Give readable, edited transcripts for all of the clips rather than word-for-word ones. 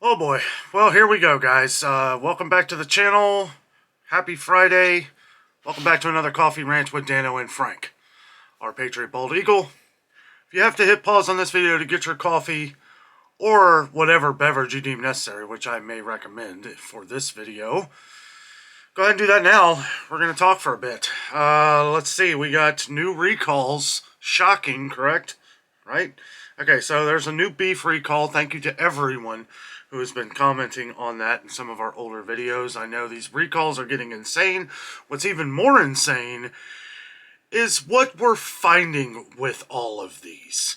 Oh boy. Well, here we go, guys. Welcome back to the channel. Happy Friday. Welcome back to another Coffee Rant with Dano and Frank, our Patriot Bald Eagle. If you have to hit pause on this video to get your coffee or whatever beverage you deem necessary, which I may recommend for this video, go ahead and do that now. We're going to talk for a bit. Let's see. We got new recalls. Shocking, correct? Right? Okay, so there's a new beef recall. Thank you to everyone who has been commenting on that in some of our older videos. I know these recalls are getting insane. What's even more insane is what we're finding with all of these,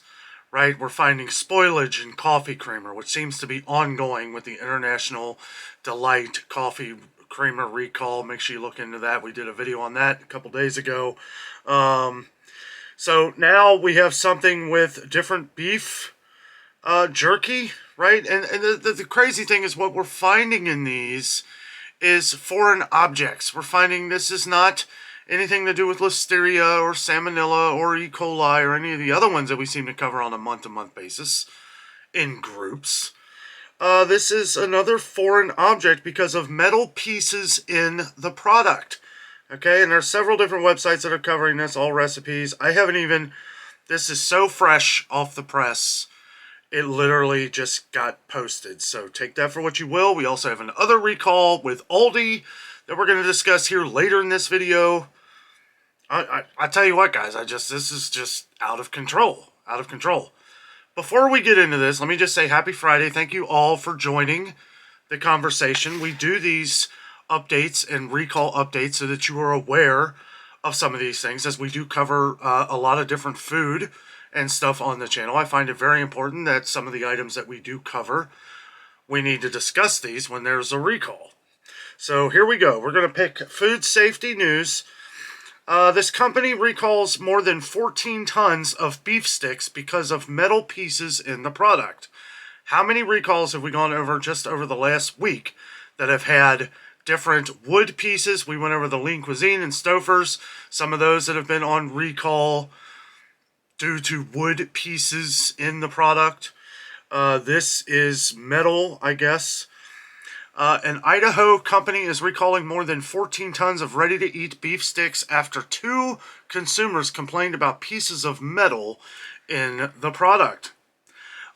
right? We're finding spoilage in coffee creamer, which seems to be ongoing with the International Delight coffee creamer recall. Make sure you look into that. We did a video on that a couple days ago. So now we have something with different beef jerky, right? And the crazy thing is what we're finding in these is foreign objects. We're finding this is not anything to do with Listeria or Salmonella or E. coli or any of the other ones that we seem to cover on a month-to-month basis in groups. This is another foreign object because of metal pieces in the product. Okay, and there's several different websites that are covering this, all recipes. I haven't even, this is so fresh off the press. It literally just got posted. So take that for what you will. We also have another recall with Aldi that we're going to discuss here later in this video. I tell you what, guys, this is just out of control. Out of control. Before we get into this, let me just say happy Friday. Thank you all for joining the conversation. We do these updates and recall updates so that you are aware of some of these things, as we do cover a lot of different food and stuff on the channel. I find it very important that some of the items that we do cover, we need to discuss these when there's a recall. So here we go. We're going to pick food safety news. This company recalls more than 14 tons of beef sticks because of metal pieces in the product. How many recalls have we gone over just over the last week that have had different wood pieces? We went over the Lean Cuisine and Stouffer's, some of those that have been on recall due to wood pieces in the product. This is metal, I guess. An Idaho company is recalling more than 14 tons of ready-to-eat beef sticks after 2 consumers complained about pieces of metal in the product.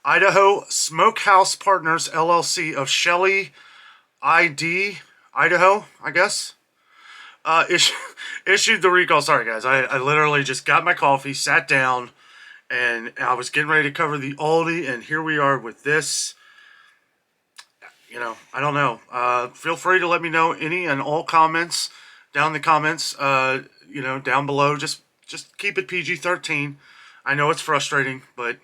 Idaho Smokehouse Partners, LLC of Shelley, Idaho, I guess, issued the recall. Sorry, guys. I literally just got my coffee, sat down, and I was getting ready to cover the Aldi, and here we are with this. You know, I don't know. Feel free to let me know any and all comments down in the comments, you know, down below. Just keep it PG-13. I know it's frustrating, but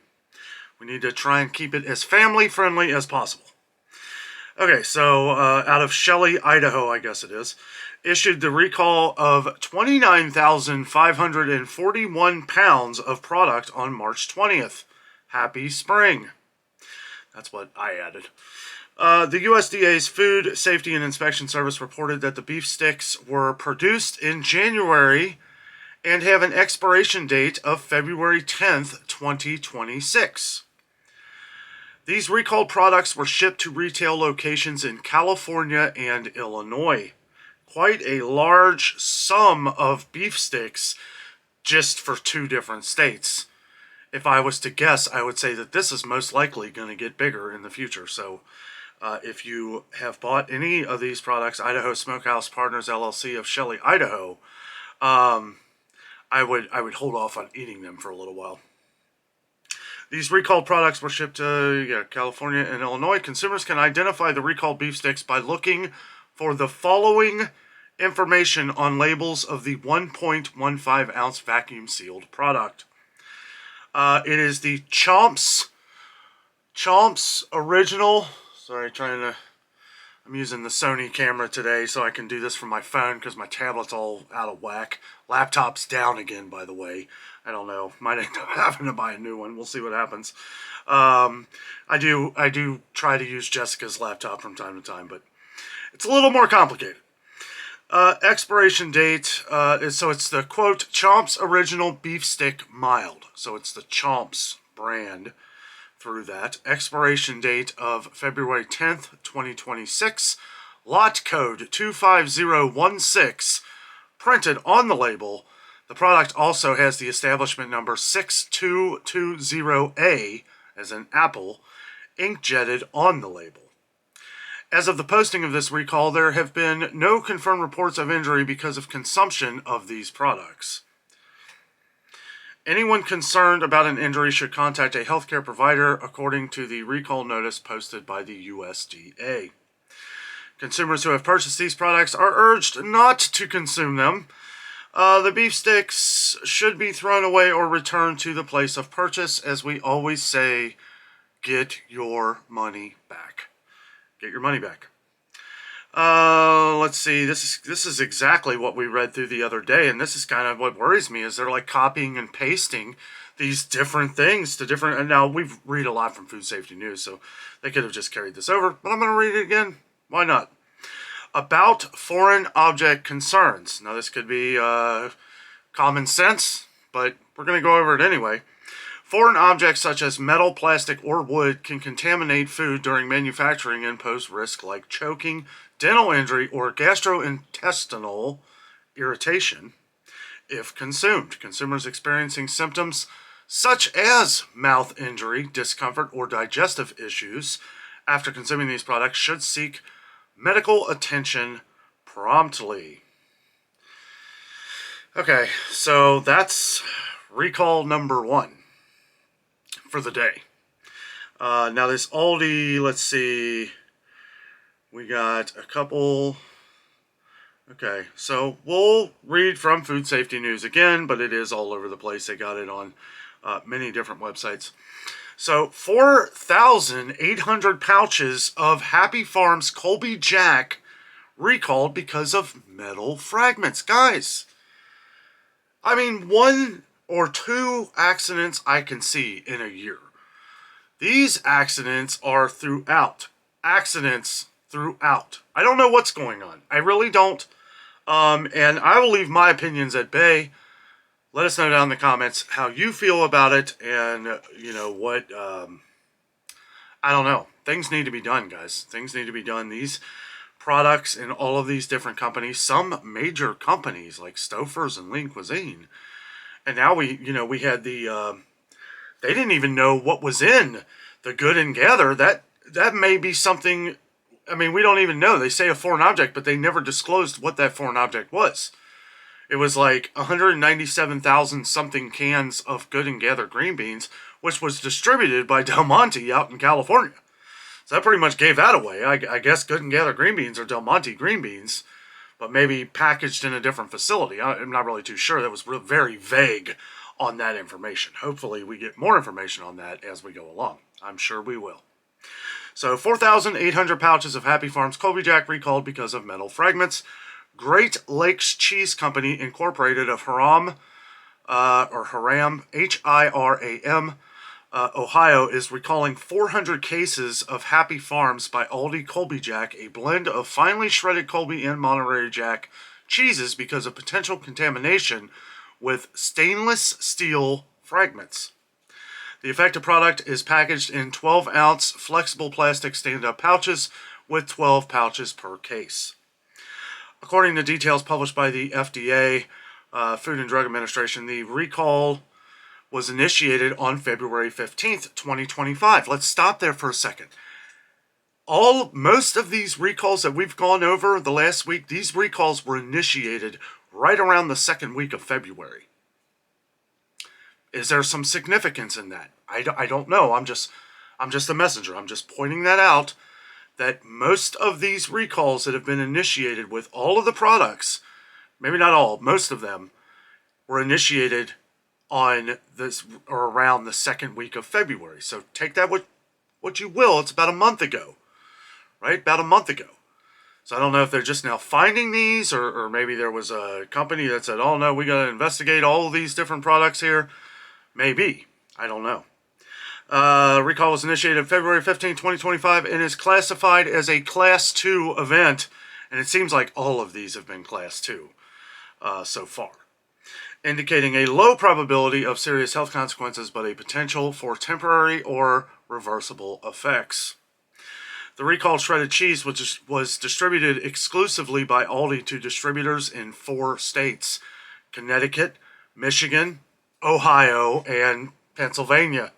we need to try and keep it as family-friendly as possible. Okay, so out of Shelley, Idaho, I guess it is, issued the recall of 29,541 pounds of product on March 20th. Happy spring. That's what I added. The USDA's Food Safety and Inspection Service reported that the beef sticks were produced in January and have an expiration date of February 10th, 2026. These recalled products were shipped to retail locations in California and Illinois. Quite a large sum of beef sticks just for 2 different states. If I was to guess, I would say that this is most likely going to get bigger in the future. So if you have bought any of these products, Idaho Smokehouse Partners, LLC of Shelley, Idaho, I would hold off on eating them for a little while. These recalled products were shipped to California and Illinois. Consumers can identify the recalled beef sticks by looking for the following information on labels of the 1.15 ounce vacuum sealed product. It is the Chomps Original. Sorry, I'm using the Sony camera today so I can do this from my phone because my tablet's all out of whack. Laptop's down again, by the way. I don't know. Might end up having to buy a new one. We'll see what happens. I do try to use Jessica's laptop from time to time, but it's a little more complicated. Expiration date so it's the quote Chomps Original Beef Stick Mild. So it's the Chomps brand through that. Expiration date of February 10th, 2026. Lot code 25016 printed on the label. The product also has the establishment number 6220A, as in Apple, ink-jetted on the label. As of the posting of this recall, there have been no confirmed reports of injury because of consumption of these products. Anyone concerned about an injury should contact a healthcare provider, according to the recall notice posted by the USDA. Consumers who have purchased these products are urged not to consume them. The beef sticks should be thrown away or returned to the place of purchase. As we always say, get your money back. Get your money back. Let's see. This is exactly what we read through the other day, and this is kind of what worries me, is they're like copying and pasting these different things to different. And now we read a lot from Food Safety News, so they could have just carried this over. But I'm going to read it again. Why not? About foreign object concerns. Now this could be common sense, but we're going to go over it anyway. Foreign objects such as metal, plastic, or wood can contaminate food during manufacturing and pose risk like choking, dental injury, or gastrointestinal irritation if consumed. Consumers experiencing symptoms such as mouth injury, discomfort, or digestive issues after consuming these products should seek medical attention promptly. Okay, so that's recall number 1 for the day. Now this Aldi, let's see, we got a couple. Okay, so we'll read from Food Safety News again, but it is all over the place. They got it on many different websites. So 4,800 pouches of Happy Farms Colby Jack recalled because of metal fragments. Guys, I mean, 1 or 2 accidents I can see in a year. These accidents are throughout. Accidents throughout. I don't know what's going on. I really don't. And I will leave my opinions at bay. Let us know down in the comments how you feel about it, and you know what, I don't know. Things need to be done, guys. Things need to be done. These products in all of these different companies, some major companies like Stouffer's and Lean Cuisine, and now we had the, they didn't even know what was in the Good and Gather. That may be something, I mean, we don't even know. They say a foreign object, but they never disclosed what that foreign object was. It was like 197,000 something cans of Good and Gather green beans, which was distributed by Del Monte out in California. So that pretty much gave that away. I guess Good and Gather green beans are Del Monte green beans, but maybe packaged in a different facility. I'm not really too sure. That was very vague on that information. Hopefully we get more information on that as we go along. I'm sure we will. So 4,800 pouches of Happy Farms Colby Jack recalled because of metal fragments. Great Lakes Cheese Company Incorporated of Hiram, Hiram, Ohio, is recalling 400 cases of Happy Farms by Aldi Colby Jack, a blend of finely shredded Colby and Monterey Jack cheeses, because of potential contamination with stainless steel fragments. The affected product is packaged in 12-ounce flexible plastic stand-up pouches with 12 pouches per case. According to details published by the FDA, Food and Drug Administration, the recall was initiated on February 15th, 2025. Let's stop there for a second. Most of these recalls that we've gone over the last week, these recalls were initiated right around the second week of February. Is there some significance in that? I don't know. I'm just a messenger. I'm just pointing that out, that most of these recalls that have been initiated with all of the products, maybe not all, most of them, were initiated on this or around the second week of February. So take that what you will. It's about a month ago, right? About a month ago. So I don't know if they're just now finding these, or maybe there was a company that said, oh no, we got to investigate all of these different products here. Maybe. I don't know. Recall was initiated February 15, 2025, and is classified as a Class 2 event. And it seems like all of these have been Class 2 so far, indicating a low probability of serious health consequences, but a potential for temporary or reversible effects. The recalled shredded cheese was distributed exclusively by Aldi to distributors in 4 states: Connecticut, Michigan, Ohio, and Pennsylvania.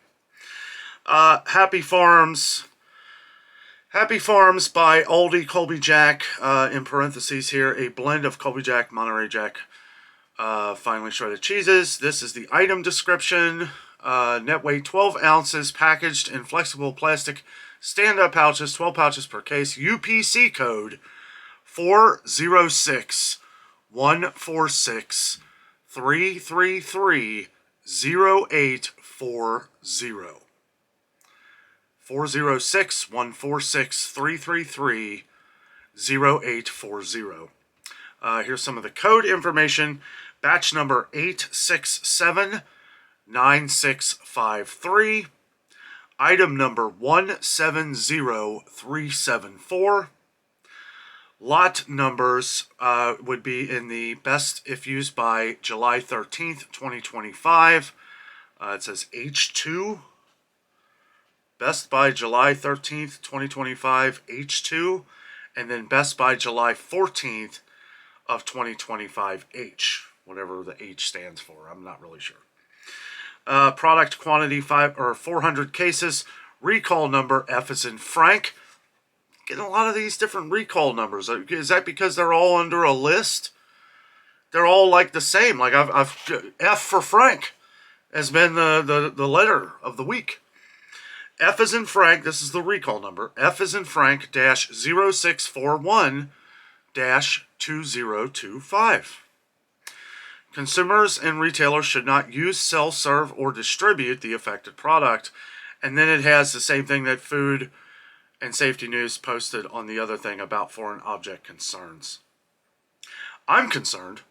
Happy Farms by Aldi Colby Jack, in parentheses here, a blend of Colby Jack, Monterey Jack, finely shredded cheeses. This is the item description. Net weight 12 ounces, packaged in flexible plastic stand-up pouches, 12 pouches per case. UPC code 406-146-333-0840. 406-146-333-0840. Here's some of the code information. Batch number 8679653. Item number 170374. Lot numbers would be in the best if used by July 13th, 2025. It says H2. Best by July 13th, 2025, H2. And then best by July 14th of 2025, H. Whatever the H stands for. I'm not really sure. Product quantity 400 cases. Recall number F as in Frank. Getting a lot of these different recall numbers. Is that because they're all under a list? They're all like the same. Like I've F for Frank has been the letter of the week. F as in Frank. This is the recall number. F as in Frank -0641-2025. Consumers and retailers should not use, sell, serve, or distribute the affected product. And then it has the same thing that Food and Safety News posted on the other thing about foreign object concerns. I'm concerned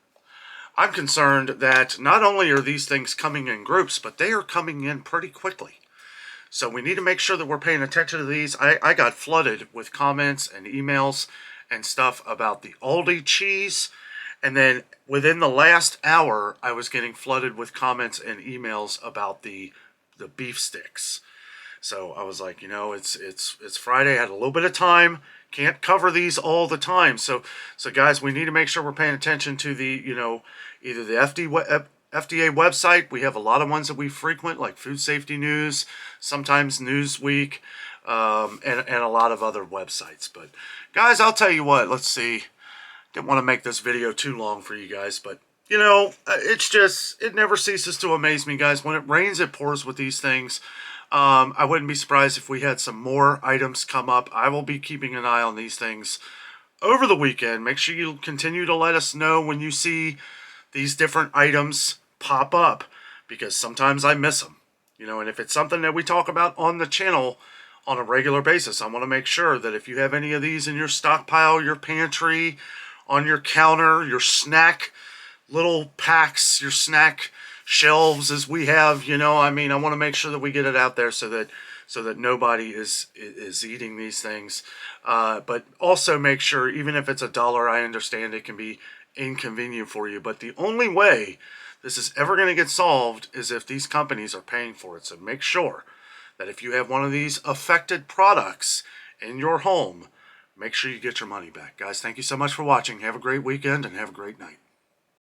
that not only are these things coming in groups, but they are coming in pretty quickly. So we need to make sure that we're paying attention to these. I got flooded with comments and emails and stuff about the Aldi cheese. And then within the last hour, I was getting flooded with comments and emails about the beef sticks. So I was like, it's Friday. I had a little bit of time. Can't cover these all the time. So guys, we need to make sure we're paying attention to the, either the FDA website. We have a lot of ones that we frequent, like Food Safety News, sometimes Newsweek, and a lot of other websites. But guys, I'll tell you what, let's see. Didn't want to make this video too long for you guys, but it never ceases to amaze me, guys. When it rains, it pours with these things. I wouldn't be surprised if we had some more items come up. I will be keeping an eye on these things over the weekend. Make sure you continue to let us know when you see these different items pop up, because sometimes I miss them. And if it's something that we talk about on the channel on a regular basis, I want to make sure that if you have any of these in your stockpile, your pantry, on your counter, your snack little packs, your snack shelves as we have, I want to make sure that we get it out there so that nobody is eating these things. But also make sure, even if it's $1, I understand it can be inconvenient for you, but the only way this is ever going to get solved is if these companies are paying for it. So make sure that if you have one of these affected products in your home, make sure you get your money back. Guys, thank you so much for watching. Have a great weekend and have a great night.